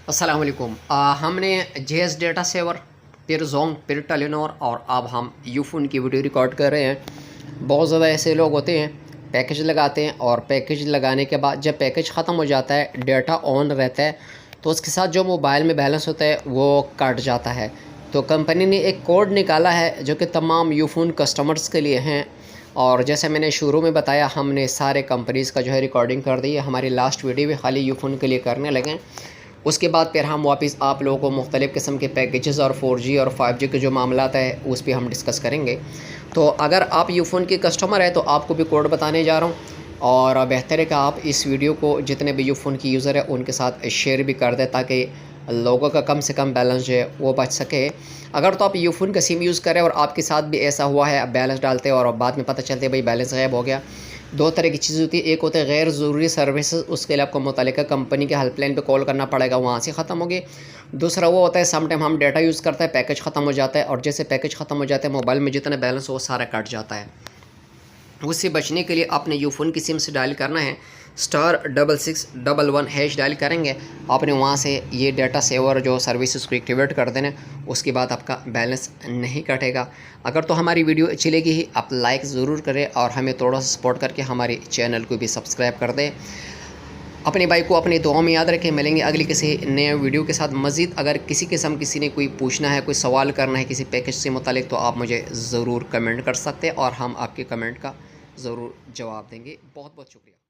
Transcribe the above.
अस्सलाम वालेकुम। हमने जेएस डेटा सेवर, फिर जोंग, फिर टेलीनॉर और अब हम यूफोन की वीडियो रिकॉर्ड कर रहे हैं। बहुत ज़्यादा ऐसे लोग होते हैं पैकेज लगाते हैं और पैकेज लगाने के बाद जब पैकेज ख़त्म हो जाता है, डेटा ऑन रहता है, तो उसके साथ जो मोबाइल में बैलेंस होता है वो कट जाता है। तो कंपनी ने एक कोड निकाला है जो कि तमाम यूफोन कस्टमर्स के लिए हैं। और जैसे मैंने शुरू में बताया, हमने सारे कंपनीज़ का जो है रिकॉर्डिंग कर दी है। हमारी लास्ट वीडियो भी खाली यूफोन के लिए करने लगे। उसके बाद फिर हम वापस आप लोगों को मुख्तलिफ़ किस्म के पैकेजेस और 4G और 5G के जो मामलात है उस पर हम डिस्कस करेंगे। तो अगर आप यूफोन के कस्टमर हैं तो आपको भी कोड बताने जा रहा हूँ, और बेहतर है कि आप इस वीडियो को जितने भी यूफोन की यूज़र है उनके साथ शेयर भी कर दें ताकि लोगों का कम से कम बैलेंस जो है वो बच सके। अगर तो आप यूफोन का सिम यूज़ करें और आपके साथ भी ऐसा हुआ है, आप बैलेंस डालते हैं और बाद में पता चलता है भाई बैलेंस गायब हो गया, दो तरह की चीज़ होती है। एक होता है गैर ज़रूरी सर्विसेज, उसके लिए आपको मुतल्लिका कंपनी के हेल्पलाइन पे कॉल करना पड़ेगा, वहाँ से ख़त्म होगी। दूसरा वो होता है सम टाइम हम डाटा यूज़ करते हैं, पैकेज ख़त्म हो जाता है, और जैसे पैकेज ख़त्म हो जाता है मोबाइल में जितना बैलेंस हो वो सारा कट जाता है। उससे बचने के लिए आपने यूफोन की सिम से डायल करना है *6611# डायल करेंगे आपने, वहाँ से ये डाटा सेवर जो सर्विसेज को एक्टिवेट कर देना। उसके बाद आपका बैलेंस नहीं कटेगा। अगर तो हमारी वीडियो अच्छी लगी ही आप लाइक ज़रूर करें और हमें थोड़ा सा सपोर्ट करके हमारे चैनल को भी सब्सक्राइब कर दें। अपने भाई को अपनी दुआ में याद रखें। मिलेंगे अगली किसी नए वीडियो के साथ। मज़ीद अगर किसी ने कोई पूछना है, कोई सवाल करना है किसी पैकेज से मुतालिक, तो आप मुझे ज़रूर कमेंट कर सकते हैं और हम आपके कमेंट का ज़रूर जवाब देंगे। बहुत बहुत शुक्रिया।